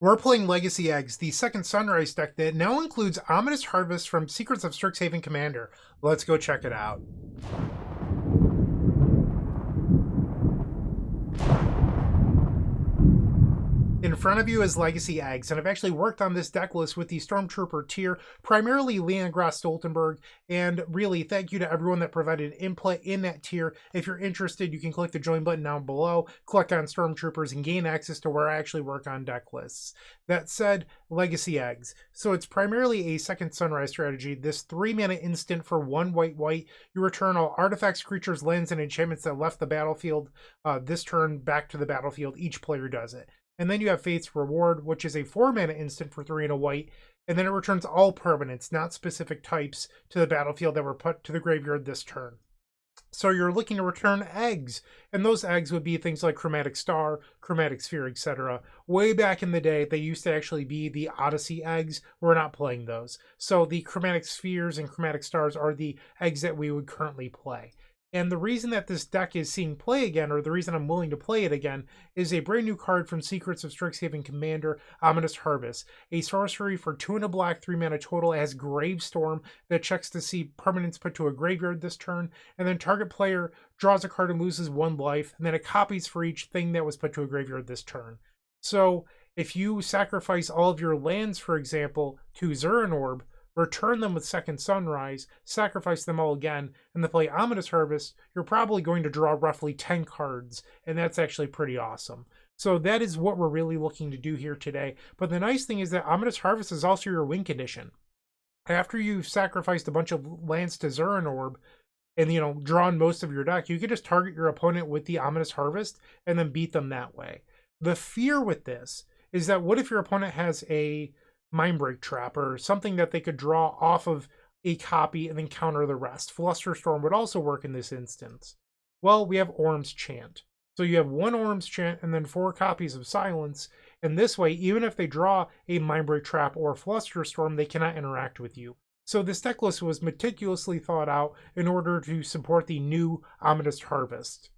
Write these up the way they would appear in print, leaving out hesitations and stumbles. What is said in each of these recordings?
We're playing Legacy Eggs, the second Sunrise deck that now includes Ominous Harvest from Secrets of Strixhaven Commander. Let's go check it out. In front of you is Legacy Eggs, and I've actually worked on this deck list with the Stormtrooper tier, primarily Leon Große-Stoltenberg, and really thank you to everyone that provided input in that tier. If you're interested, you can click the join button down below, click on Stormtroopers, and gain access to where I actually work on deck lists. That said, Legacy Eggs. So it's primarily a second Sunrise strategy. This 3-mana instant for 1 white. You return all artifacts, creatures, lands, and enchantments that left the battlefield this turn back to the battlefield. Each player does it. And then you have Fate's Reward, which is a 4-mana instant for 3 and a white, and then it returns all permanents, not specific types, to the battlefield that were put to the graveyard this turn. So you're looking to return eggs, and those eggs would be things like Chromatic Star, Chromatic Sphere, etc. Way back in the day, they used to actually be the Odyssey eggs. We're not playing those. So the Chromatic Spheres and Chromatic Stars are the eggs that we would currently play. And the reason that this deck is seeing play again, or the reason I'm willing to play it again, is a brand new card from Secrets of Strixhaven Commander, Ominous Harvest. A sorcery for 2 and a black, 3 mana total. It has Gravestorm that checks to see permanents put to a graveyard this turn, and then target player draws a card and loses 1 life, and then it copies for each thing that was put to a graveyard this turn. So if you sacrifice all of your lands, for example, to Zuran Orb, return them with Second Sunrise, sacrifice them all again, and then play Ominous Harvest, you're probably going to draw roughly 10 cards, and that's actually pretty awesome. So that is what we're really looking to do here today. But the nice thing is that Ominous Harvest is also your win condition. After you've sacrificed a bunch of lands to Zuran Orb, and drawn most of your deck, you can just target your opponent with the Ominous Harvest and then beat them that way. The fear with this is that what if your opponent has a Mindbreak Trap or something that they could draw off of a copy and then counter the rest? Flusterstorm would also work in this instance. Well, we have Orm's Chant. So you have 1 Orm's Chant and then 4 copies of Silence. And this way, even if they draw a Mindbreak Trap or Flusterstorm, they cannot interact with you. So this deck list was meticulously thought out in order to support the new Ominous Harvest.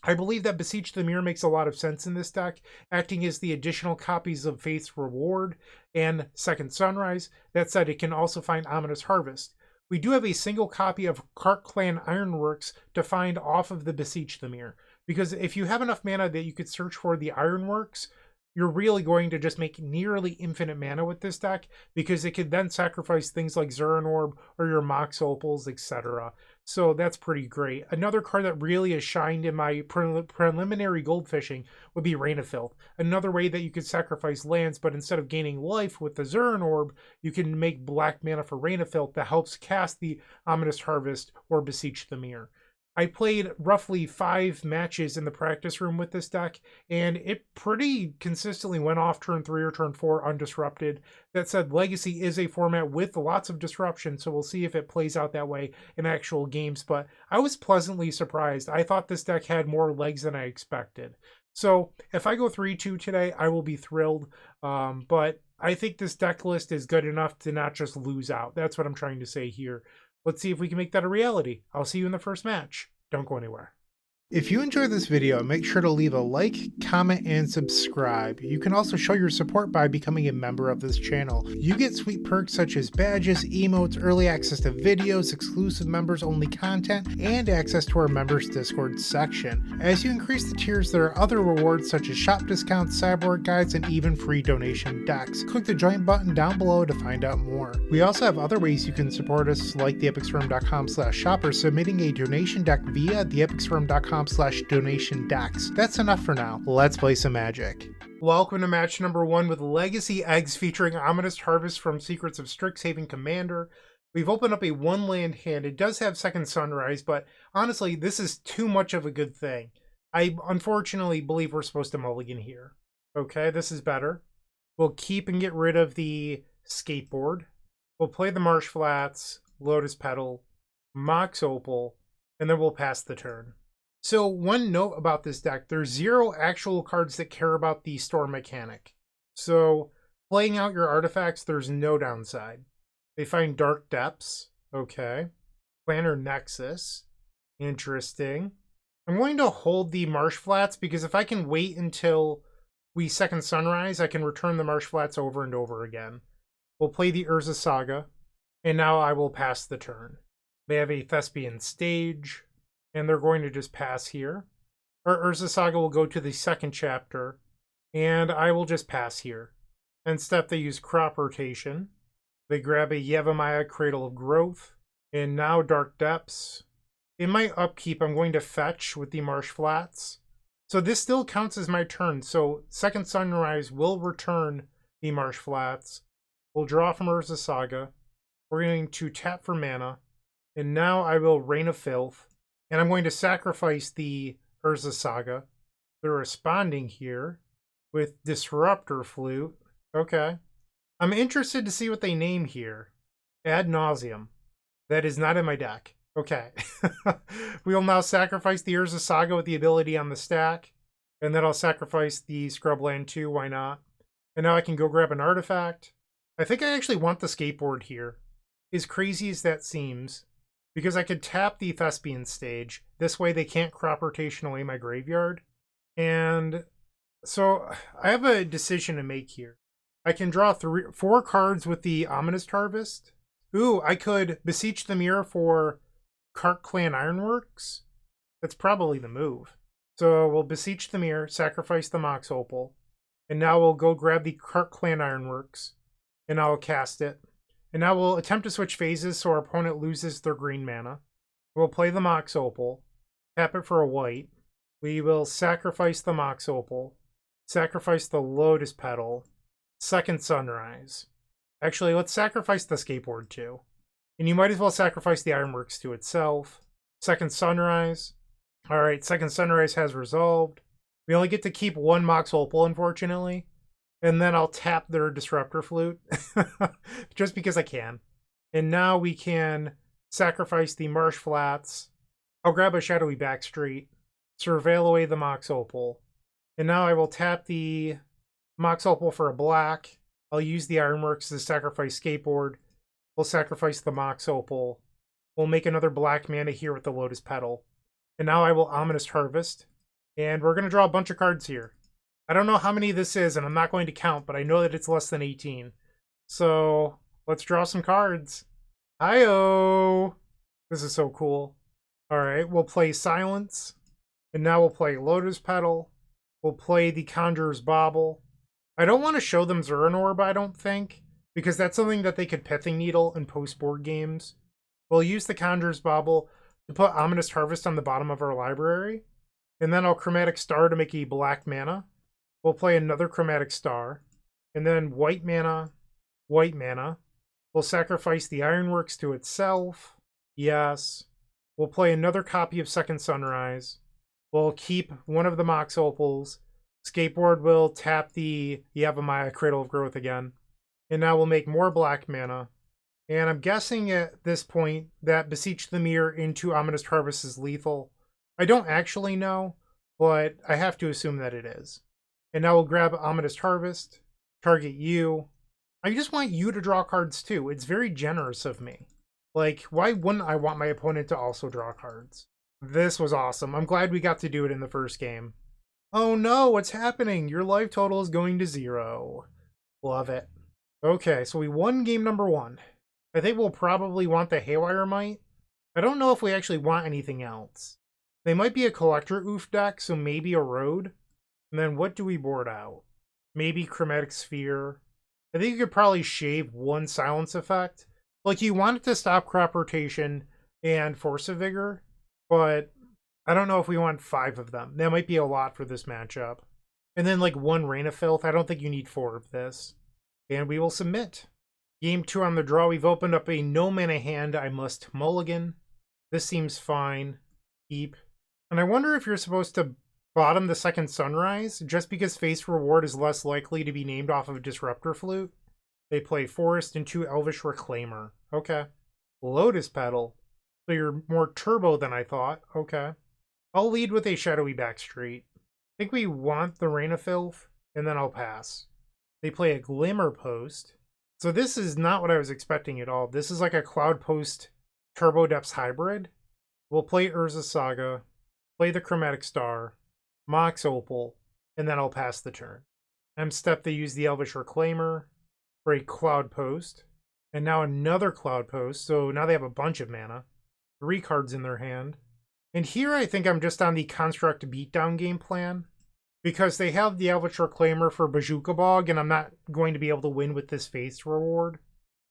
I believe that Beseech the Mirror makes a lot of sense in this deck, acting as the additional copies of Faith's Reward and Second Sunrise. That said, it can also find Ominous Harvest. We do have a single copy of Krark-Clan Ironworks to find off of the Beseech the Mirror, because if you have enough mana that you could search for the Ironworks, you're really going to just make nearly infinite mana with this deck, because it could then sacrifice things like Zuran Orb or your Mox Opals, etc. So that's pretty great. Another card that really has shined in my preliminary gold fishing would be Rain of Filth. Another way that you could sacrifice lands, but instead of gaining life with the Zuran Orb, you can make black mana for Rain of Filth that helps cast the Ominous Harvest or Beseech the Mirror. I played roughly 5 matches in the practice room with this deck, and it pretty consistently went off turn 3 or turn 4 undisrupted. That said, Legacy is a format with lots of disruption, so we'll see if it plays out that way in actual games, but I was pleasantly surprised. I thought this deck had more legs than I expected. So if I go 3-2 today, I will be thrilled, but I think this deck list is good enough to not just lose out. That's what I'm trying to say here. Let's see if we can make that a reality. I'll see you in the first match. Don't go anywhere. If you enjoyed this video, make sure to leave a like, comment, and subscribe. You can also show your support by becoming a member of this channel. You get sweet perks such as badges, emotes, early access to videos, exclusive members-only content, and access to our members Discord section. As you increase the tiers, there are other rewards such as shop discounts, sideboard guides, and even free donation decks. Click the join button down below to find out more. We also have other ways you can support us, like theepicstorm.com/shop or submitting a donation deck via theepicstorm.com/donation decks. That's enough for now. Let's play some Magic. Welcome to match number 1 with Legacy Eggs featuring Ominous Harvest from Secrets of Strixhaven Commander. We've opened up a 1-land hand. It does have Second Sunrise, but honestly, this is too much of a good thing. I unfortunately believe we're supposed to mulligan here. Okay, this is better. We'll keep and get rid of the Skateboard. We'll play the Marsh Flats, Lotus Petal, Mox Opal, and then we'll pass the turn. So one note about this deck, there's 0 actual cards that care about the Storm mechanic. So playing out your artifacts, there's no downside. They find Dark Depths. Okay. Planner Nexus. Interesting. I'm going to hold the Marsh Flats because if I can wait until we second Sunrise, I can return the Marsh Flats over and over again. We'll play the Urza Saga, and now I will pass the turn. They have a Thespian Stage, and they're going to just pass here. Our Urza Saga will go to the second chapter, and I will just pass here. And step, they use Crop Rotation. They grab a Yevamaya Cradle of Growth, and now Dark Depths. In my upkeep, I'm going to fetch with the Marsh Flats. So this still counts as my turn, so second Sunrise will return the Marsh Flats. We'll draw from Urza Saga. We're going to tap for mana, and now I will Rain of Filth, and I'm going to sacrifice the Urza Saga. They're responding here with Disruptor Flute. Okay. I'm interested to see what they name here. Ad Nauseam. That is not in my deck. Okay. We will now sacrifice the Urza Saga with the ability on the stack. And then I'll sacrifice the Scrubland too. Why not? And now I can go grab an artifact. I think I actually want the Skateboard here. As crazy as that seems. Because I could tap the Thespian Stage. This way they can't Crop Rotation away my graveyard. And so I have a decision to make here. I can draw 4 cards with the Ominous Harvest. Ooh, I could Beseech the Mirror for Krark-Clan Ironworks. That's probably the move. So we'll Beseech the Mirror, sacrifice the Mox Opal, and now we'll go grab the Krark-Clan Ironworks, and I'll cast it. And now we'll attempt to switch phases so our opponent loses their green mana. We'll play the Mox Opal, tap it for a white. We will sacrifice the Mox Opal, sacrifice the Lotus Petal, second Sunrise. Actually, let's sacrifice the Skateboard too. And you might as well sacrifice the Ironworks to itself. Second Sunrise. Alright, second Sunrise has resolved. We only get to keep 1 Mox Opal, unfortunately. And then I'll tap their Disruptor Flute. Just because I can. And now we can sacrifice the Marsh Flats. I'll grab a Shadowy Backstreet. Surveil away the Mox Opal. And now I will tap the Mox Opal for a black. I'll use the Ironworks to sacrifice Skateboard. We'll sacrifice the Mox Opal. We'll make another black mana here with the Lotus Petal. And now I will Ominous Harvest. And we're going to draw a bunch of cards here. I don't know how many this is, and I'm not going to count, but I know that it's less than 18. So let's draw some cards. Hi-oh! This is so cool. Alright, we'll play Silence. And now we'll play Lotus Petal. We'll play the Conjurer's Bauble. I don't want to show them Zuran Orb, I don't think, because that's something that they could Pithing Needle in post-board games. We'll use the Conjurer's Bauble to put Ominous Harvest on the bottom of our library. And then I'll Chromatic Star to make a black mana. We'll play another Chromatic Star. And then white mana, white mana. We'll sacrifice the Ironworks to itself. Yes. We'll play another copy of Second Sunrise. We'll keep one of the Mox Opals. Skateboard will tap the Yevamaya Cradle of Growth again. And now we'll make more black mana. And I'm guessing at this point that Beseech the Mirror into Ominous Harvest is lethal. I don't actually know, but I have to assume that it is. And now we'll grab Ominous Harvest, target you. I just want you to draw cards too. It's very generous of me. Like, why wouldn't I want my opponent to also draw cards? This was awesome. I'm glad we got to do it in the first game. Oh no, what's happening? Your life total is going to 0. Love it. Okay, so we won game number 1. I think we'll probably want the Haywire Might. I don't know if we actually want anything else. They might be a Collector Oof deck, so maybe a Road. And then what do we board out? Maybe Chromatic Sphere. I think you could probably shave 1 Silence effect. Like, you want it to stop Crop Rotation and Force of Vigor, but I don't know if we want 5 of them. That might be a lot for this matchup. And then like 1 Rain of Filth. I don't think you need 4 of this. And we will submit. Game 2 on the draw. We've opened up a no mana hand. I must mulligan. This seems fine. Keep. And I wonder if you're supposed to bottom the Second Sunrise, just because Face Reward is less likely to be named off of Disruptor Flute. They play Forest and 2 Elvish Reclaimer. Okay. Lotus Petal. So you're more turbo than I thought. Okay. I'll lead with a Shadowy Backstreet. I think we want the Rain of Filth, and then I'll pass. They play a Glimmer Post. So this is not what I was expecting at all. This is like a Cloudpost Turbo Depths hybrid. We'll play Urza Saga, play the Chromatic Star, Mox Opal, and then I'll pass the turn. M step, they use the Elvish Reclaimer for a Cloudpost. And now another Cloudpost, so now they have a bunch of mana. 3 cards in their hand. And here I think I'm just on the Construct Beatdown game plan, because they have the Elvish Reclaimer for Bazooka Bog, and I'm not going to be able to win with this Faith's Reward.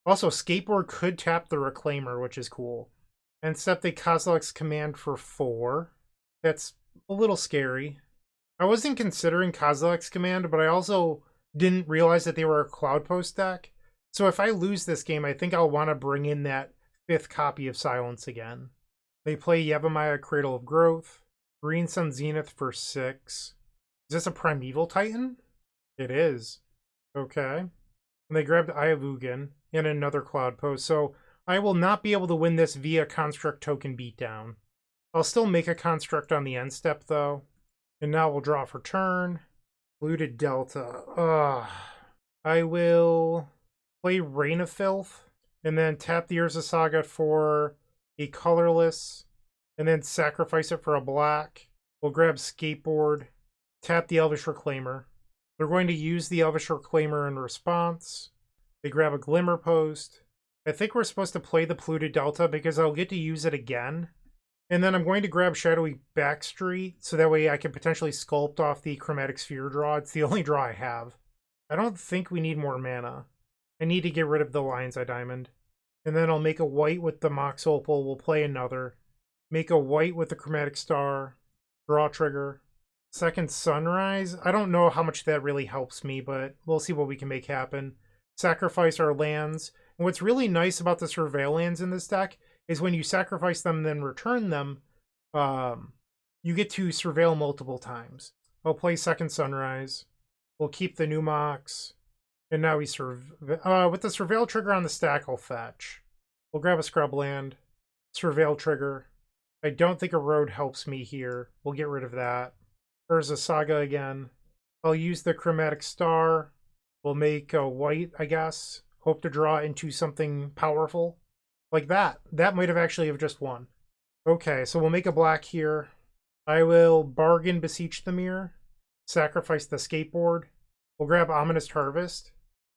Also, Skateboard could tap the Reclaimer, which is cool. And step the Kozilek's Command for 4. That's a little scary. I wasn't considering Kozilek's Command, but I also didn't realize that they were a Cloudpost deck. So if I lose this game, I think I'll want to bring in that 5th copy of Silence again. They play Yevamaya, Cradle of Growth, Green Sun Zenith for 6. Is this a Primeval Titan? It is. Okay. And they grabbed Eye of Ugin and another Cloudpost, so I will not be able to win this via Construct Token Beatdown. I'll still make a Construct on the end step, though. And now we'll draw for turn. Polluted Delta. I will play Reign of Filth, and then tap the Urza Saga for a colorless, and then sacrifice it for a black. We'll grab Skateboard, tap the Elvish Reclaimer. They're going to use the Elvish Reclaimer in response. They grab a Glimmer Post. I think we're supposed to play the Polluted Delta because I'll get to use it again. And then I'm going to grab Shadowy Backstreet, so that way I can potentially sculpt off the Chromatic Sphere draw. It's the only draw I have. I don't think we need more mana. I need to get rid of the Lion's Eye Diamond. And then I'll make a white with the Mox Opal. We'll play another. Make a white with the Chromatic Star. Draw trigger. Second Sunrise. I don't know how much that really helps me, but we'll see what we can make happen. Sacrifice our lands. And what's really nice about the Surveil lands in this deck is when you sacrifice them and then return them, you get to Surveil multiple times. I'll play Second Sunrise. We'll keep the new Mox. And now we with the Surveil trigger on the stack, I'll fetch. We'll grab a Scrubland. Surveil trigger. I don't think a road helps me here. We'll get rid of that. There's a Saga again. I'll use the Chromatic Star. We'll make a white, I guess. Hope to draw into something powerful. Like that. That might have actually have just won. Okay, so we'll make a black here. I will bargain Beseech the Mirror. Sacrifice the Skateboard. We'll grab Ominous Harvest.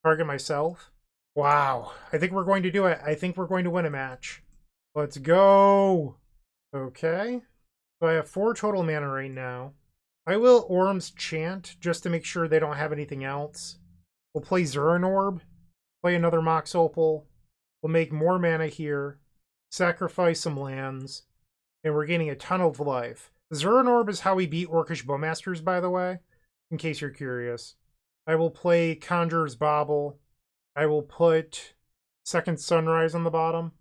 Target myself. Wow. I think we're going to do it. I think we're going to win a match. Let's go. Okay. So I have 4 total mana right now. I will Orm's Chant just to make sure they don't have anything else. We'll play Zuran Orb. Play another Mox Opal. We'll make more mana here. Sacrifice some lands. And we're gaining a ton of life. Zuran Orb is how we beat Orcish Bowmasters, by the way. In case you're curious. I will play Conjurer's Bauble. I will put Second Sunrise on the bottom.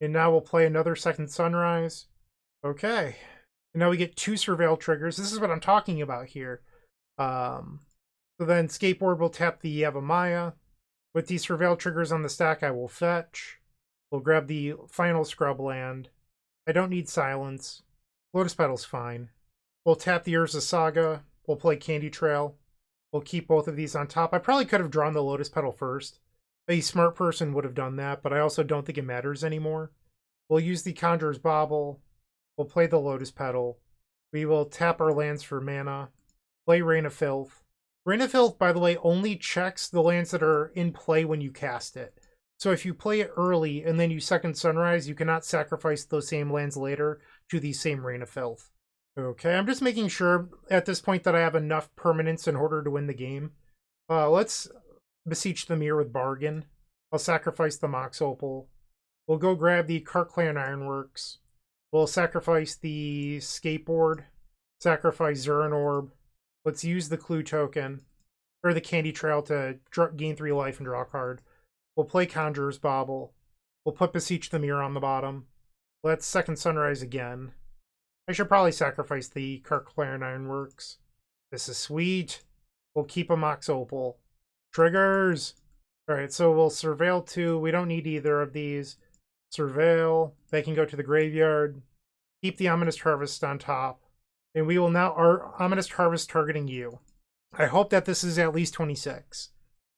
And now we'll play another Second Sunrise. Okay. And now we get 2 Surveil triggers. This is what I'm talking about here. So then Skateboard will tap the Yevamaya. With these Surveil triggers on the stack, I will fetch. We'll grab the final Scrubland. I don't need Silence. Lotus Petal's fine. We'll tap the Urza Saga. We'll play Candy Trail. We'll keep both of these on top. I probably could have drawn the Lotus Petal first. A smart person would have done that, but I also don't think it matters anymore. We'll use the Conjurer's Bauble. We'll play the Lotus Petal. We will tap our lands for mana. Play Reign of Filth. Reign of Filth, by the way, only checks the lands that are in play when you cast it. So if you play it early and then you Second Sunrise, you cannot sacrifice those same lands later to the same Reign of Filth. Okay, I'm just making sure at this point that I have enough permanence in order to win the game. Let's Beseech the Mirror with Bargain. I'll sacrifice the Mox Opal. We'll go grab the Krark-Clan Ironworks. We'll sacrifice the Skateboard. Sacrifice Zuran Orb. Let's use the Clue token, or the Candy Trail to gain 3 life and draw a card. We'll play Conjurer's Bauble. We'll put Beseech the Mirror on the bottom. Let's Second Sunrise again. I should probably sacrifice the Krark-Clan Ironworks. This is sweet. We'll keep a Mox Opal. Triggers! Alright, so we'll Surveil 2. We don't need either of these. Surveil. They can go to the graveyard. Keep the Ominous Harvest on top. And we will now our Ominous Harvest targeting you. I hope that this is at least 26.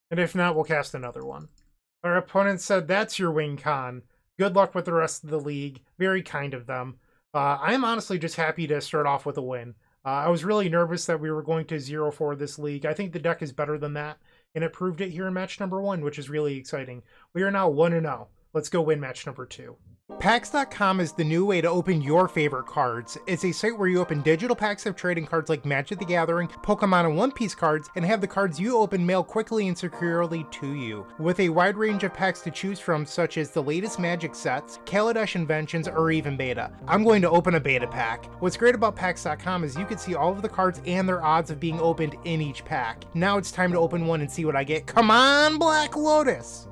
And if not, we'll cast another one. Our opponent said, that's your win, Con. Good luck with the rest of the league. Very kind of them. I'm honestly just happy to start off with a win. I was really nervous that we were going to 0-4 this league. I think the deck is better than that, and it proved it here in match number 1, which is really exciting. We are now 1-0. Let's go win match number 2. Packs.com is the new way to open your favorite cards. It's a site where you open digital packs of trading cards like Magic the Gathering, Pokemon, and One Piece cards, and have the cards you open mailed quickly and securely to you. With a wide range of packs to choose from, such as the latest Magic sets, Kaladesh Inventions, or even Beta. I'm going to open a Beta pack. What's great about Packs.com is you can see all of the cards and their odds of being opened in each pack. Now it's time to open one and see what I get. Come on, Black Lotus!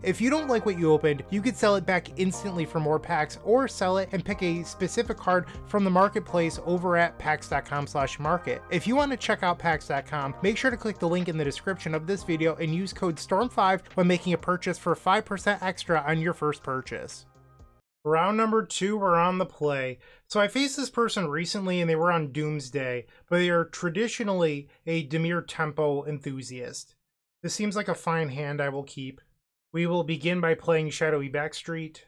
If you don't like what you opened, you could sell it back instantly for more packs, or sell it and pick a specific card from the marketplace over at packs.com/market. If you want to check out packs.com, make sure to click the link in the description of this video and use code STORM5 when making a purchase for 5% extra on your first purchase. Round number 2, we're on the play. So I faced this person recently and they were on Doomsday, but they are traditionally a Dimir Tempo enthusiast. This seems like a fine hand I will keep. We will begin by playing Shadowy Backstreet.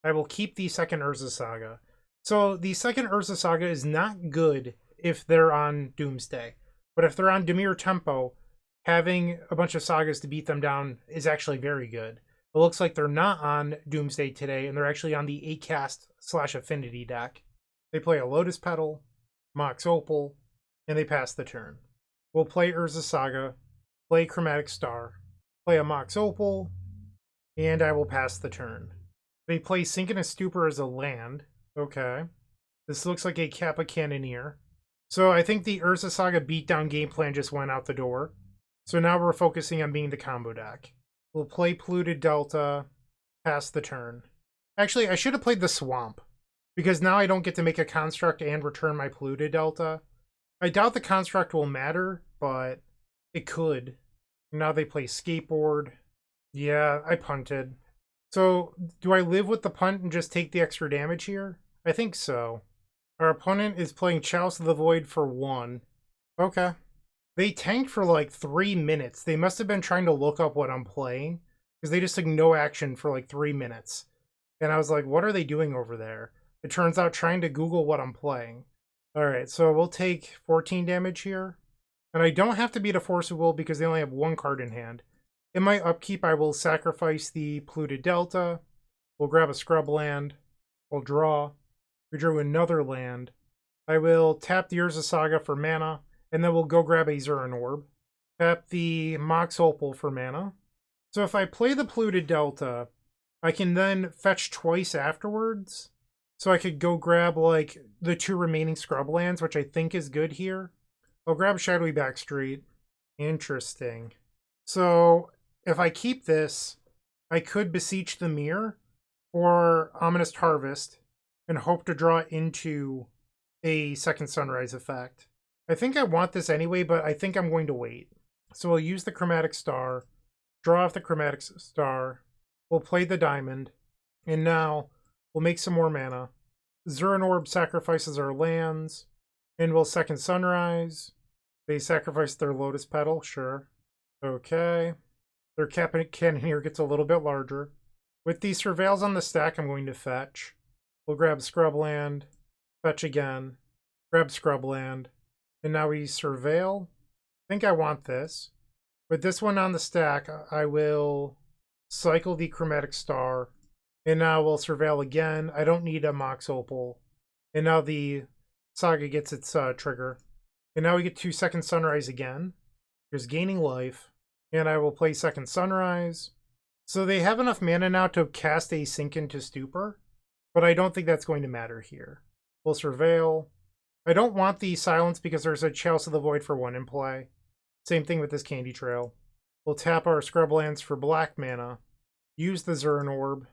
I will keep the second Urza Saga. So the second Urza Saga is not good if they're on Doomsday. But if they're on Dimir Tempo, having a bunch of sagas to beat them down is actually very good. It looks like they're not on Doomsday today, and they're actually on the Acast/Affinity deck. They play a Lotus Petal, Mox Opal, and they pass the turn. We'll play Urza Saga, play Chromatic Star, play a Mox Opal, and I will pass the turn. They play Synchronous Stupor as a land. Okay. This looks like a Kappa Cannoneer. So I think the Urza Saga beatdown game plan just went out the door. So now we're focusing on being the combo deck. We'll play Polluted Delta, pass the turn. Actually, I should have played the Swamp, because now I don't get to make a construct and return my Polluted Delta. I doubt the construct will matter, but it could. Now they play Skateboard. Yeah, I punted. So, do I live with the punt and just take the extra damage here? I think so. Our opponent is playing Chalice of the Void for 1. Okay. They tanked for like 3 minutes. They must have been trying to look up what I'm playing, because they just took no action for like 3 minutes. And I was like, what are they doing over there? It turns out trying to Google what I'm playing. Alright, so we'll take 14 damage here. And I don't have to beat a Force of Will because they only have 1 card in hand. In my upkeep, I will sacrifice the Polluted Delta. We'll grab a Scrub land. We'll draw. We drew another land. I will tap the Urza Saga for mana, and then we'll go grab a Zuran Orb. Tap the Mox Opal for mana. So if I play the Polluted Delta, I can then fetch twice afterwards. So I could go grab like the 2 remaining Scrub lands, which I think is good here. I'll grab Shadowy Backstreet. Interesting. So if I keep this, I could Beseech the Mirror or Ominous Harvest and hope to draw into a second Sunrise effect. I think I want this anyway, but I think I'm going to wait. So we'll use the Chromatic Star, draw off the Chromatic Star, we'll play the Diamond, and now we'll make some more mana. Zuran Orb sacrifices our lands, and we'll second Sunrise. They sacrifice their Lotus Petal, sure. Okay. Their Kappa Cannoneer gets a little bit larger. With these Surveils on the stack, I'm going to fetch. We'll grab Scrubland, fetch again, grab Scrubland, and now we Surveil. I think I want this. With this one on the stack, I will cycle the Chromatic Star, and now we'll Surveil again. I don't need a Mox Opal. And now the Saga gets its trigger. And now we get to second Sunrise again. There's gaining life. And I will play second Sunrise. So they have enough mana now to cast a Sink into Stupor, but I don't think that's going to matter here. We'll Surveil. I don't want the Silence because there's a Chalice of the Void for 1 in play. Same thing with this Candy Trail. We'll tap our Scrublands for black mana, use the Zuran Orb,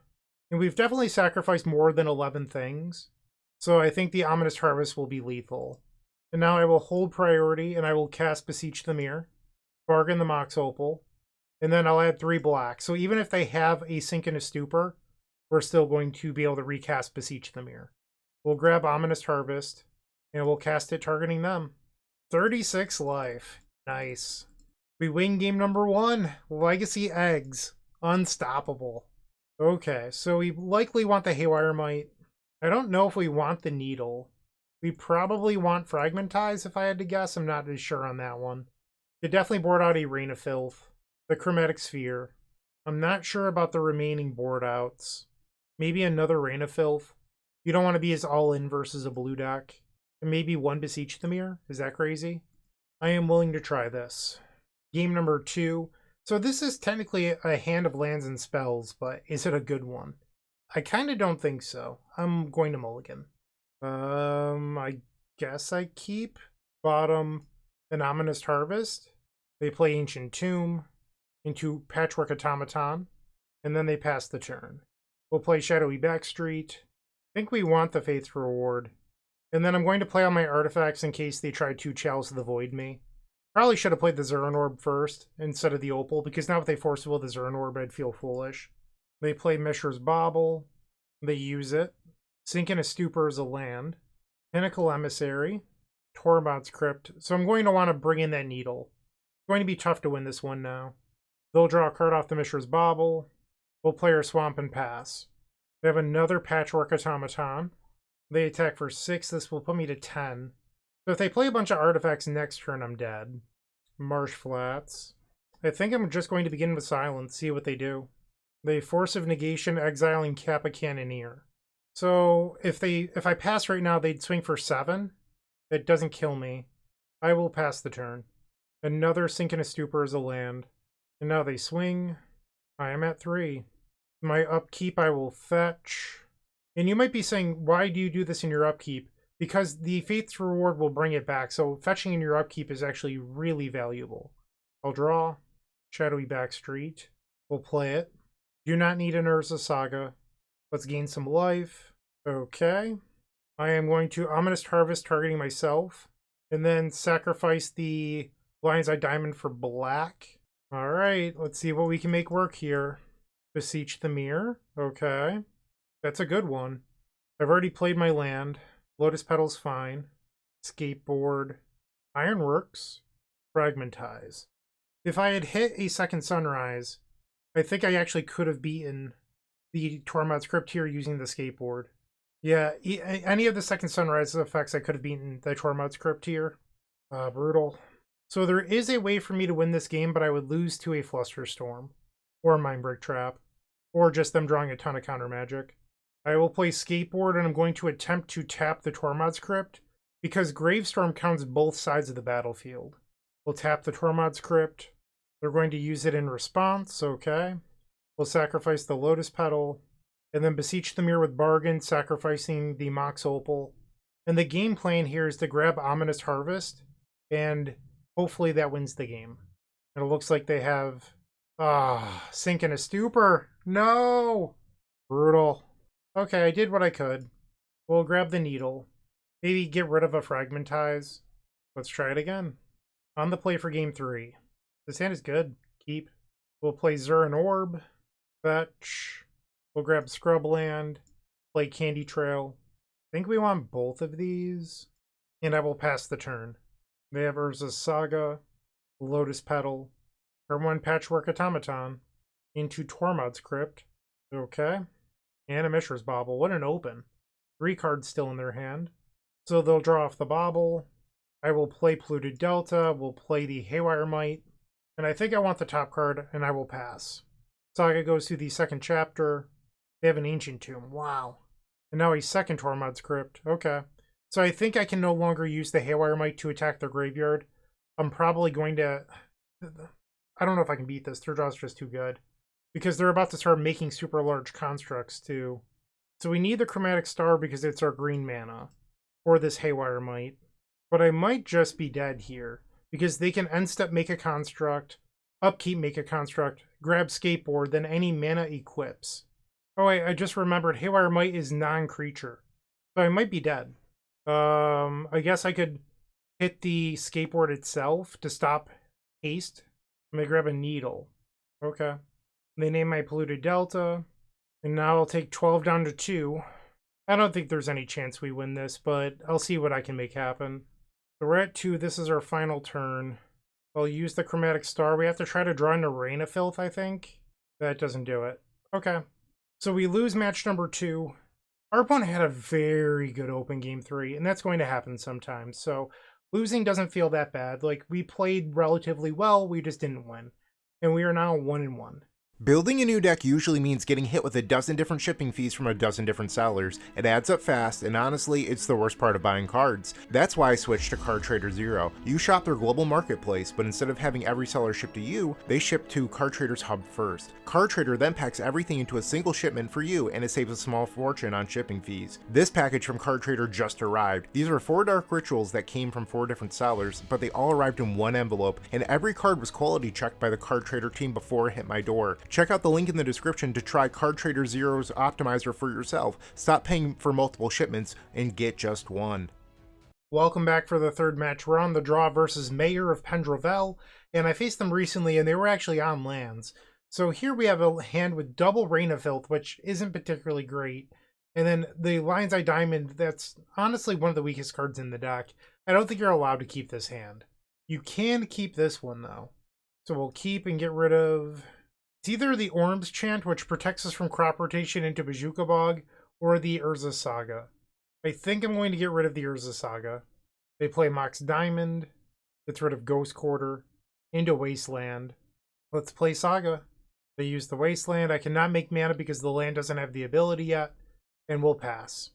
and we've definitely sacrificed more than 11 things, so I think the Ominous Harvest will be lethal. And now I will hold priority and I will cast Beseech the Mirror. Bargain the Mox Opal, and then I'll add 3 black. So even if they have a Sink into Stupor, we're still going to be able to recast Beseech the Mirror. We'll grab Ominous Harvest, and we'll cast it targeting them. 36 life. Nice. We win game number 1. Legacy Eggs. Unstoppable. Okay, so we likely want the Haywire Mite. I don't know if we want the Needle. We probably want Fragmentize if I had to guess. I'm not as sure on that one. Could definitely board out a Rain of Filth. The Chromatic Sphere. I'm not sure about the remaining board outs. Maybe another Rain of Filth. You don't want to be as all-in versus a blue deck. And maybe one Beseech the Mirror. Is that crazy? I am willing to try this. Game number 2. So this is technically a hand of lands and spells, but is it a good one? I kind of don't think so. I'm going to mulligan. I guess I keep. Bottom, an Ominous Harvest. They play Ancient Tomb into Patchwork Automaton, and then they pass the turn. We'll play Shadowy Backstreet. I think we want the Faith's Reward. And then I'm going to play all my artifacts in case they try to Chalice of the Void me. Probably should have played the Zuran Orb first instead of the Opal, because now if they force will the Zuran Orb, I'd feel foolish. They play Mishra's Bauble. They use it. Sink in a Stupor as a land. Pinnacle Emissary. Tormod's Crypt. So I'm going to want to bring in that Needle. It's going to be tough to win this one now. They'll draw a card off the Mishra's Bauble. We'll play our Swamp and pass. They have another Patchwork Automaton. They attack for 6. This will put me to 10. So if they play a bunch of artifacts next turn, I'm dead. Marsh Flats. I think I'm just going to begin with Silence, see what they do. They Force of Negation, exiling Kappa Cannoneer. So if I pass right now, they'd swing for 7. That doesn't kill me. I will pass the turn. Another Sink in a Stupor as a land. And now they swing. I am at 3. My upkeep, I will fetch. And you might be saying, why do you do this in your upkeep? Because the Faith's Reward will bring it back, so fetching in your upkeep is actually really valuable. I'll draw. Shadowy Backstreet. We'll play it. Do not need an Urza Saga. Let's gain some life. Okay. I am going to Ominous Harvest, targeting myself. And then sacrifice the Lion's Eye Diamond for black. Alright, let's see what we can make work here. Beseech the Mirror. Okay. That's a good one. I've already played my land. Lotus Petal's fine. Skateboard. Ironworks. Fragmentize. If I had hit a second Sunrise, I think I actually could have beaten the Tormod's Crypt here using the skateboard. Yeah, any of the second Sunrise effects I could have beaten the Tormod's Crypt here. Brutal. So there is a way for me to win this game, but I would lose to a Flusterstorm. Or Mindbreak Trap. Or just them drawing a ton of counter magic. I will play Skateboard, and I'm going to attempt to tap the Tormod's Crypt, because Gravestorm counts both sides of the battlefield. We'll tap the Tormod's Crypt. They're going to use it in response, okay. We'll sacrifice the Lotus Petal, and then Beseech the Mirror with Bargain, sacrificing the Mox Opal. And the game plan here is to grab Ominous Harvest, and hopefully that wins the game. And it looks like they have... Sink in a Stupor! No! Brutal. Okay, I did what I could. We'll grab the Needle. Maybe get rid of a Fragmentize. Let's try it again. On the play for game 3. This hand is good. Keep. We'll play Zuran Orb. Fetch. We'll grab Scrubland. Play Candy Trail. I think we want both of these. And I will pass the turn. They have Urza's Saga. Lotus Petal. Turn 1 Patchwork Automaton. Into Tormod's Crypt. Okay. And a Mishra's Bauble. What an open. 3 cards still in their hand. So they'll draw off the Bauble. I will play Polluted Delta. We'll play the Haywire Might. And I think I want the top card, and I will pass. Saga goes to the second chapter. They have an Ancient Tomb. Wow. And now a second Tormod's Crypt. Okay. So I think I can no longer use the Haywire Might to attack their graveyard. I'm probably going to... I don't know if I can beat this. Their draw's just too good. Because they're about to start making super large constructs, too. So we need the Chromatic Star because it's our green mana. Or this Haywire Might. But I might just be dead here. Because they can end step make a construct, upkeep make a construct, grab Skateboard, then any mana equips. Oh wait, I just remembered Haywire Might is non-creature. So I might be dead. I guess I could hit the Skateboard itself to stop haste. I'm gonna grab a Needle. Okay. They name my Polluted Delta. And now I'll take 12 down to 2. I don't think there's any chance we win this, but I'll see what I can make happen. So we're at 2. This is our final turn. I'll use the Chromatic Star. We have to try to draw into Rain of Filth, I think. That doesn't do it. Okay. So we lose match number 2. Our opponent had a very good open game 3, and that's going to happen sometimes. So losing doesn't feel that bad. Like, we played relatively well, we just didn't win. And we are now 1-1. Building a new deck usually means getting hit with a dozen different shipping fees from a dozen different sellers. It adds up fast, and honestly, it's the worst part of buying cards. That's why I switched to Card Trader Zero. You shop their global marketplace, but instead of having every seller ship to you, they ship to Card Trader's hub first. Card Trader then packs everything into a single shipment for you, and it saves a small fortune on shipping fees. This package from Card Trader just arrived. These are 4 dark rituals that came from 4 different sellers, but they all arrived in one envelope, and every card was quality checked by the Card Trader team before it hit my door. Check out the link in the description to try Card Trader Zero's optimizer for yourself. Stop paying for multiple shipments and get just one. Welcome back for the third match. We're on the draw versus Mayor of Pendrevel, and I faced them recently, and they were actually on lands. So here we have a hand with double Rain of Filth, which isn't particularly great. And then the Lion's Eye Diamond, that's honestly one of the weakest cards in the deck. I don't think you're allowed to keep this hand. You can keep this one, though. So we'll keep and get rid of... It's either the Orm's Chant, which protects us from crop rotation into Bazooka Bog, or the Urza Saga. I think I'm going to get rid of the Urza Saga. They play Mox Diamond, gets rid of Ghost Quarter, into Wasteland. Let's play Saga. They use the Wasteland. I cannot make mana because the land doesn't have the ability yet, and we'll pass.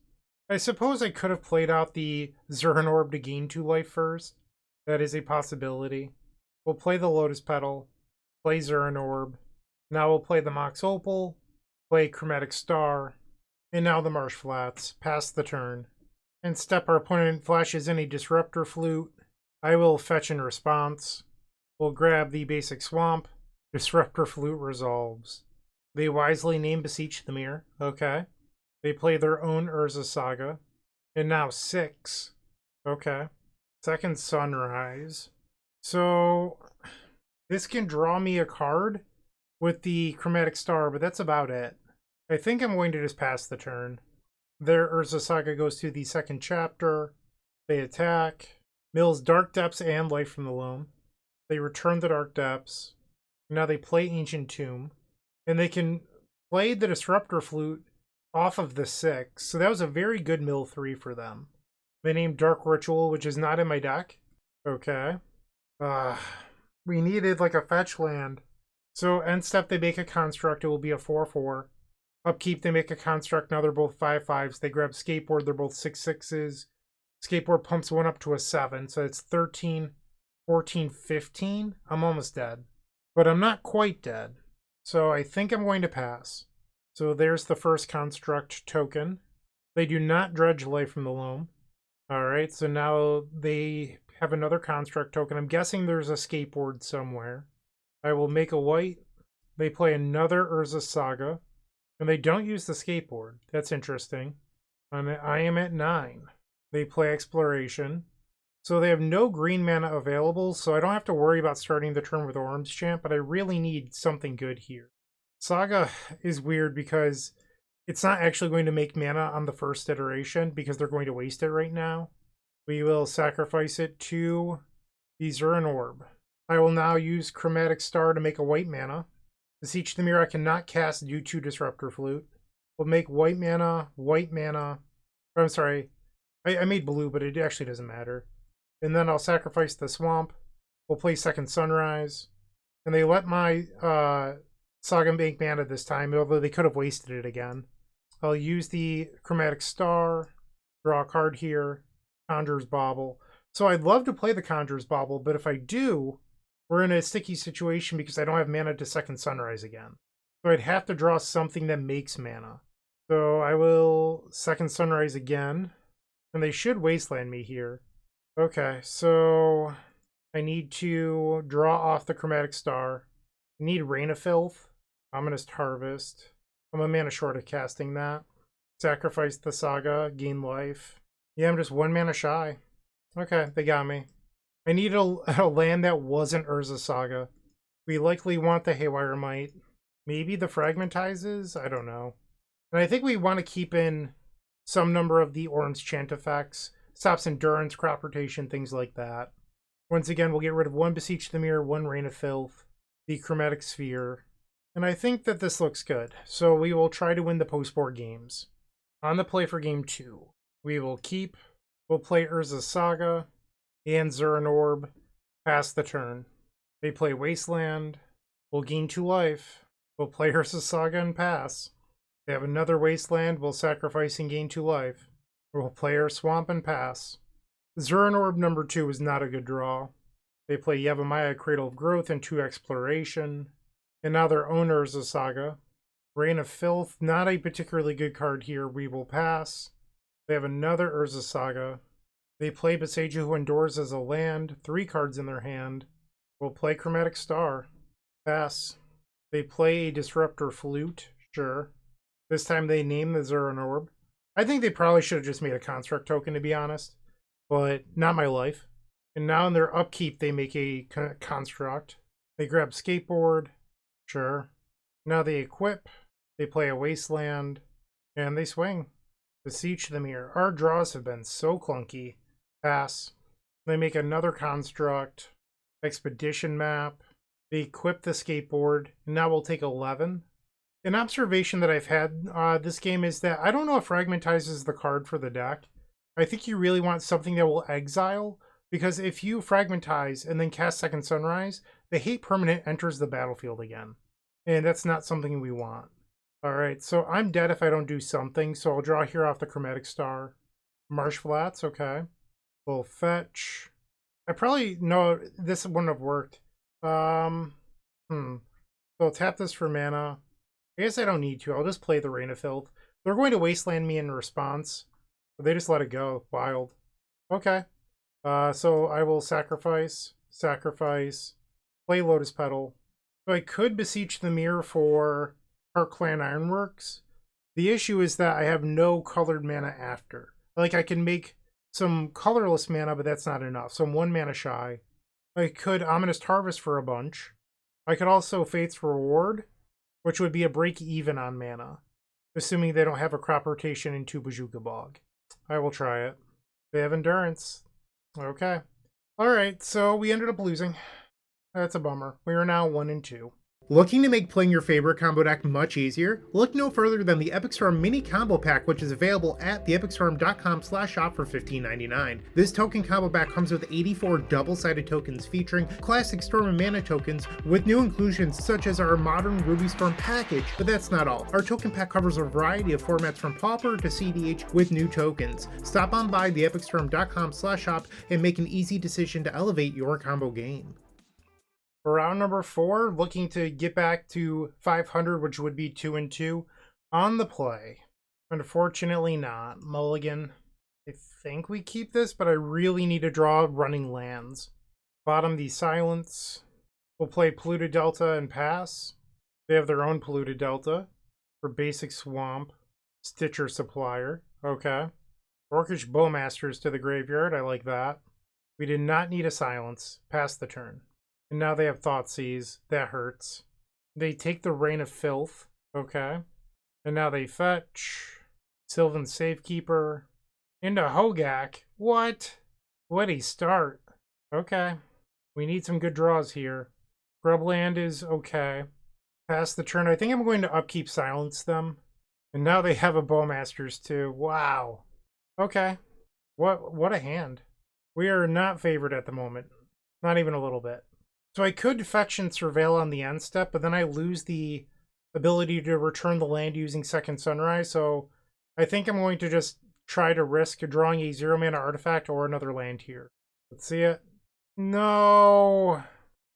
I suppose I could have played out the Zuran Orb to gain 2 life first. That is a possibility. We'll play the Lotus Petal, play Zuran Orb. Now we'll play the Mox Opal, play Chromatic Star, and now the Marsh Flats. Pass the turn. And step our opponent flashes in a Disruptor Flute. I will fetch in response. We'll grab the basic Swamp. Disruptor Flute resolves. They wisely name Beseech the Mirror. Okay. They play their own Urza Saga. And now 6. Okay. Second Sunrise. So this can draw me a card with the Chromatic Star, but that's about it. I think I'm going to just pass the turn. Their Urza Saga goes to the second chapter. They attack. Mills Dark Depths and Life from the Loam. They return the Dark Depths. Now they play Ancient Tomb. And they can play the Disruptor Flute off of the 6. So that was a very good mill 3 for them. They named Dark Ritual, which is not in my deck. Okay. We needed like a fetch land. So end step, they make a construct. It will be a 4/4. Upkeep, they make a construct. Now they're both 5/5s. They grab Skateboard. They're both 6/6s. Skateboard pumps one up to a 7. So it's 13, 14, 15. I'm almost dead. But I'm not quite dead. So I think I'm going to pass. So there's the first construct token. They do not dredge Life from the Loam. Alright, so now they have another construct token. I'm guessing there's a Skateboard somewhere. I will make a white. They play another Urza Saga. And they don't use the Skateboard. That's interesting. I am at 9. They play Exploration. So they have no green mana available, so I don't have to worry about starting the turn with Orm's Chant, but I really need something good here. Saga is weird because it's not actually going to make mana on the first iteration because they're going to waste it right now. We will sacrifice it to the Zuran Orb. I will now use Chromatic Star to make a white mana. Beseech the Mirror I cannot cast due to Disruptor Flute. We'll make white mana, white mana. I'm sorry, I made blue, but it actually doesn't matter. And then I'll sacrifice the Swamp. We'll play Second Sunrise. And they let my Saga make mana this time, although they could have wasted it again. I'll use the Chromatic Star, draw a card here, Conjurer's Bauble. So I'd love to play the Conjurer's Bauble, but if I do, we're in a sticky situation because I don't have mana to Second Sunrise again. So I'd have to draw something that makes mana. So I will Second Sunrise again. And they should Wasteland me here. Okay, so I need to draw off the Chromatic Star. I need Rain of Filth. Ominous Harvest. I'm a mana short of casting that. Sacrifice the Saga, gain life. Yeah, I'm just 1 mana shy. Okay, they got me. I need a land that wasn't Urza Saga. We likely want the Haywire Might. Maybe the Fragmentizes? I don't know. And I think we want to keep in some number of the Orm's Chant effects. Stops Endurance, Crop Rotation, things like that. Once again, we'll get rid of 1 Beseech the Mirror, 1 Rain of Filth, the Chromatic Sphere. And I think that this looks good. So we will try to win the post-board games. On the play for game 2, we will keep, we'll play Urza's Saga and Zuran Orb, pass the turn. They play Wasteland, we'll gain 2 life, we'll play Urza's Saga and pass. They have another Wasteland, we'll sacrifice and gain 2 life. We'll play our Swamp and pass. Zuran Orb number 2 is not a good draw. They play Yavimaya, Cradle of Growth, and 2 Exploration. And now their owner is a Saga. Reign of Filth, not a particularly good card here. We will pass. They have another Urza Saga. They play Beseiju, who endures as a land. 3 cards in their hand. We'll play Chromatic Star. Pass. They play a Disruptor Flute. Sure. This time they name the Zuran Orb. I think they probably should have just made a Construct token, to be honest. But not my life. And now in their upkeep, they make a Construct. They grab Skateboard. Sure. Now they equip. They play a Wasteland. And they swing. Beseech the Mirror. Our draws have been so clunky. Pass. They make another Construct. Expedition Map. They equip the Skateboard. And now we'll take 11. An observation that I've had this game is that I don't know if Fragmentize is the card for the deck. I think you really want something that will exile, because if you Fragmentize and then cast Second Sunrise, the hate permanent enters the battlefield again. And that's not something we want. Alright, so I'm dead if I don't do something, so I'll draw here off the Chromatic Star. Marsh Flats, okay. We'll fetch. I probably know this wouldn't have worked. So I'll tap this for mana. I guess I don't need to. I'll just play the Reign of Filth. They're going to Wasteland me in response. But they just let it go. Wild. Okay. So I will sacrifice, play Lotus Petal. So I could Beseech the Mirror for Krark-Clan Ironworks. The issue is that I have no colored mana after. Like, I can make some colorless mana, but that's not enough. So I'm 1 mana shy. I could Ominous Harvest for a bunch. I could also Fate's Reward, which would be a break even on mana, assuming they don't have a crop rotation into Bojuka Bog. I will try it. They have Endurance. Okay. Alright, so we ended up losing. That's a bummer. We are now 1-2. Looking to make playing your favorite combo deck much easier? Look no further than the Epic Storm Mini Combo Pack, which is available at theepicstorm.com/shop for $15.99. This token combo pack comes with 84 double-sided tokens featuring classic Storm and Mana tokens with new inclusions such as our modern Ruby Storm package, but that's not all. Our token pack covers a variety of formats from Pauper to CDH with new tokens. Stop on by theepicstorm.com/shop and make an easy decision to elevate your combo game. For round number 4, looking to get back to 500, which would be 2-2 on the play. Unfortunately not. Mulligan. I think we keep this, but I really need to draw running lands. Bottom the Silence. We'll play Polluted Delta and pass. They have their own Polluted Delta for basic Swamp. Stitcher Supplier. Okay. Orcish Bowmasters to the graveyard. I like that. We did not need a Silence. Pass the turn. And now they have Thoughtseize. That hurts. They take the Reign of Filth. Okay. And now they fetch Sylvan Safekeeper into Hogak. What? What a start. Okay. We need some good draws here. Grubland is okay. Pass the turn. I think I'm going to upkeep Silence them. And now they have a Bowmasters too. Wow. Okay. What a hand. We are not favored at the moment. Not even a little bit. So I could fetch and Surveil on the end step, but then I lose the ability to return the land using Second Sunrise, so I think I'm going to just try to risk drawing a 0-mana artifact or another land here. Let's see it. No!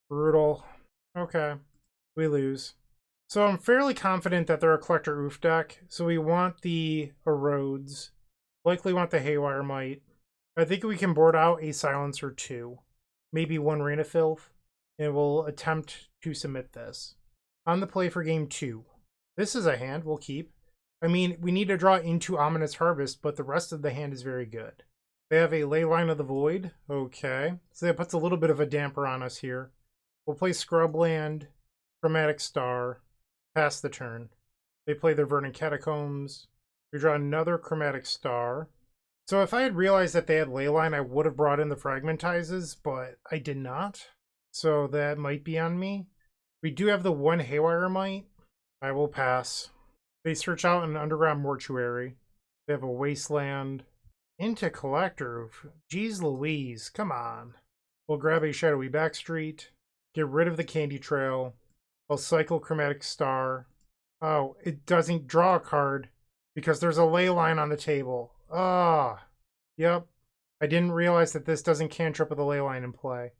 Brutal. Okay. We lose. So I'm fairly confident that they're a Collector Oof deck, so we want the Erodes. Likely want the Haywire Might. I think we can board out a Silence or 2. Maybe 1 Reign of Filth. And we'll attempt to submit this. On the play for game 2. This is a hand we'll keep. I mean, we need to draw into Ominous Harvest, but the rest of the hand is very good. They have a Leyline of the Void. Okay. So that puts a little bit of a damper on us here. We'll play Scrubland, Chromatic Star, pass the turn. They play their Verdant Catacombs. We draw another Chromatic Star. So if I had realized that they had Leyline, I would have brought in the Fragmentizes, but I did not. So that might be on me. We do have the 1 Haywire Might. I will pass. They search out an Underground Mortuary. They have a Wasteland. Into Collector. Jeez Louise, come on. We'll grab a Shadowy Backstreet. Get rid of the Candy Trail. I'll cycle Chromatic Star. Oh, it doesn't draw a card because there's a Leyline on the table. Ah, yep. I didn't realize that this doesn't cantrip with a Leyline in play.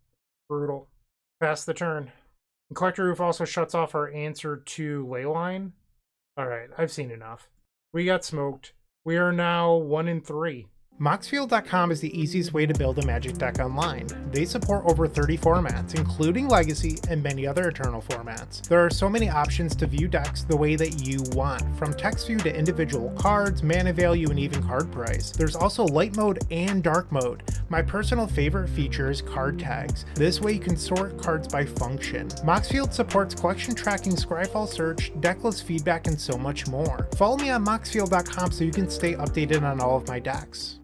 Brutal. Pass the turn. And Collector Roof also shuts off our answer to Leyline. Alright, I've seen enough. We got smoked. We are now 1-3. Moxfield.com is the easiest way to build a Magic deck online. They support over 30 formats, including Legacy and many other Eternal formats. There are so many options to view decks the way that you want, from text view to individual cards, mana value, and even card price. There's also light mode and dark mode. My personal favorite feature is card tags. This way you can sort cards by function. Moxfield supports collection tracking, Scryfall search, decklist feedback, and so much more. Follow me on Moxfield.com so you can stay updated on all of my decks.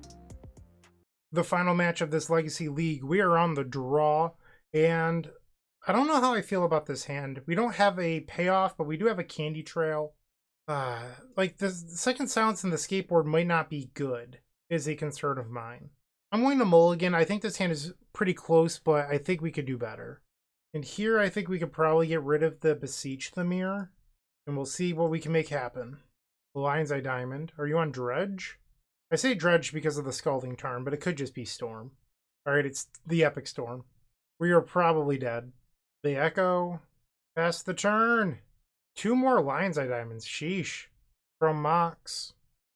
The final match of this Legacy League, we are on the draw, and I don't know how I feel about this hand. We don't have a payoff, but we do have a Candy Trail. Like the second Silence and the Skateboard might not be good, is a concern of mine. I'm going to mulligan. I think this hand is pretty close, but I think we could do better. And here I think we could probably get rid of the Beseech the Mirror, and we'll see what we can make happen. Lion's Eye Diamond. Are you on Dredge? I say Dredge because of the Scalding Tarn, but it could just be Storm. Alright, it's the Epic Storm. We are probably dead. The Echo. Pass the turn. 2 more Lion's Eye Diamonds. Sheesh. From Mox.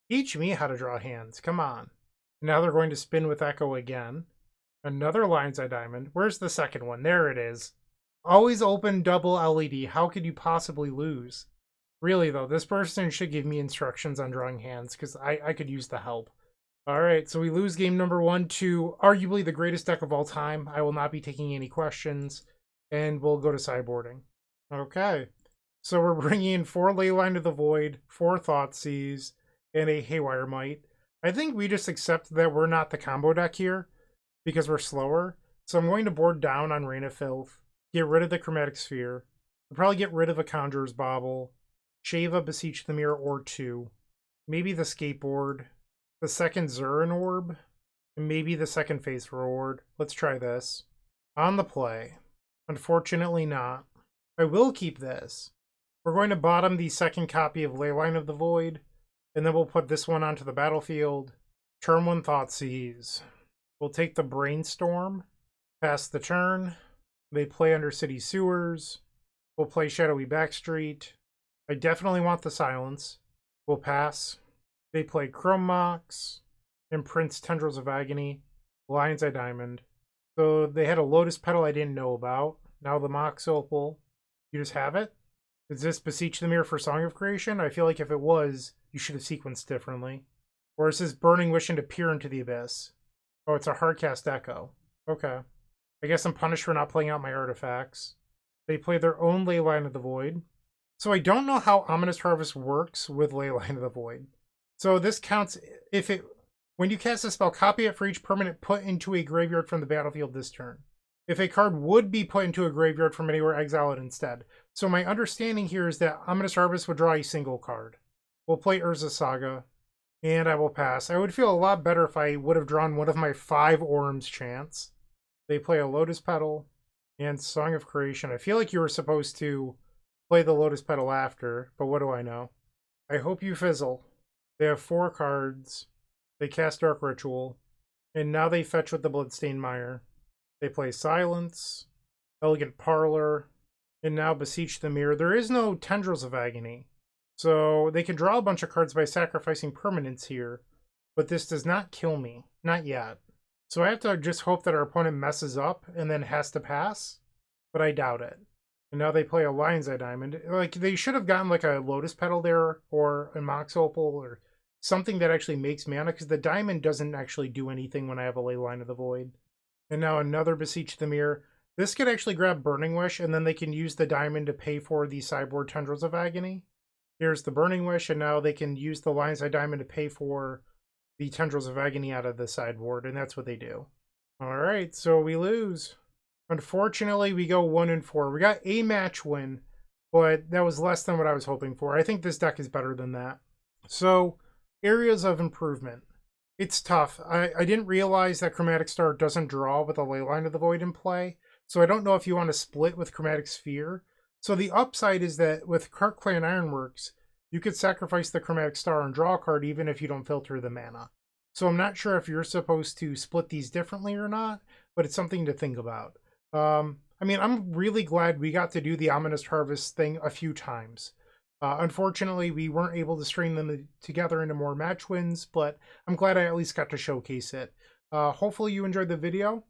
Teach me how to draw hands. Come on. Now they're going to spin with Echo again. Another Lion's Eye Diamond. Where's the second one? There it is. Always open double LED. How could you possibly lose? Really, though, this person should give me instructions on drawing hands, because I could use the help. Alright, so we lose game number 1 to arguably the greatest deck of all time. I will not be taking any questions, and we'll go to sideboarding. Okay, so we're bringing in 4 Leyline of the Void, 4 Thoughtseize, and a Haywire Might. I think we just accept that we're not the combo deck here, because we're slower. So I'm going to board down on Rain of Filth, get rid of the Chromatic Sphere, we'll probably get rid of a Conjurer's Bauble, shave a Beseech the Mirror or 2, maybe the Skateboard, the second Zuran Orb, and maybe the second Face Reward. Let's try this. On the play. Unfortunately not. I will keep this. We're going to bottom the second copy of Leyline of the Void, and then we'll put this one onto the battlefield. Turn 1 Thoughtseize. We'll take the Brainstorm, pass the turn. They play Under City Sewers. We'll play Shadowy Backstreet. I definitely want the Silence. We'll pass. They play Chrome Mox, Imprints Tendrils of Agony, Lion's Eye Diamond. So they had a Lotus Petal I didn't know about. Now the Mox Opal. You just have it? Is this Beseech the Mirror for Song of Creation? I feel like if it was, you should have sequenced differently. Or is this Burning Wish and Peer into the Abyss? Oh, it's a Hardcast Echo. Okay. I guess I'm punished for not playing out my artifacts. They play their own Leyline of the Void. So I don't know how Ominous Harvest works with Leyline of the Void. So this counts if it... When you cast a spell, copy it for each permanent put into a graveyard from the battlefield this turn. If a card would be put into a graveyard from anywhere, exile it instead. So my understanding here is that Ominous Harvest would draw a single card. We'll play Urza Saga, and I will pass. I would feel a lot better if I would have drawn one of my 5 Orm's Chants. They play a Lotus Petal and Song of Creation. I feel like you were supposed to play the Lotus Petal after, but what do I know? I hope you fizzle. They have 4 cards. They cast Dark Ritual. And now they fetch with the Bloodstained Mire. They play Silence, Elegant Parlor, and now Beseech the Mirror. There is no Tendrils of Agony. So they can draw a bunch of cards by sacrificing permanents here, but this does not kill me. Not yet. So I have to just hope that our opponent messes up and then has to pass, but I doubt it. And now they play a Lion's Eye Diamond. Like, they should have gotten like a Lotus Petal there, or a Mox Opal, or something that actually makes mana, because the Diamond doesn't actually do anything when I have a Leyline of the Void. And now another Beseech the Mirror. This could actually grab Burning Wish, and then they can use the Diamond to pay for the sideboard Tendrils of Agony. Here's the Burning Wish, and now they can use the Lion's Eye Diamond to pay for the Tendrils of Agony out of the sideboard, and that's what they do. Alright, so we lose. Unfortunately, we go 1-4. We got a match win, but that was less than what I was hoping for. I think this deck is better than that. So, Areas of improvement. It's tough. I didn't realize that Chromatic Star doesn't draw with a Leyline of the Void in play, so I don't know if you want to split with Chromatic Sphere. So the upside is that with Krark-Clan Ironworks, you could sacrifice the Chromatic Star and draw a card even if you don't filter the mana. So I'm not sure if you're supposed to split these differently or not, but it's something to think about. I mean, I'm really glad we got to do the Ominous Harvest thing a few times. Unfortunately, we weren't able to string them together into more match wins, but I'm glad I at least got to showcase it. Hopefully you enjoyed the video.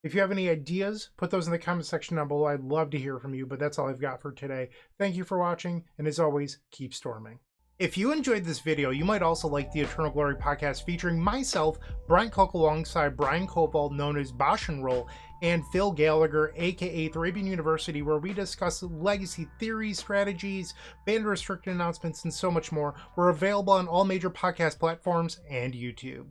If you have any ideas, put those in the comment section down below. I'd love to hear from you, but that's all I've got for today. Thank you for watching, and as always, keep storming. If you enjoyed this video, you might also like the Eternal Glory podcast featuring myself, Bryant Cook, alongside Brian Cobalt, known as Bosch and Roll, and Phil Gallagher, aka Thrabian University, where we discuss legacy theories, strategies, ban restricted announcements, and so much more. We're available on all major podcast platforms and YouTube.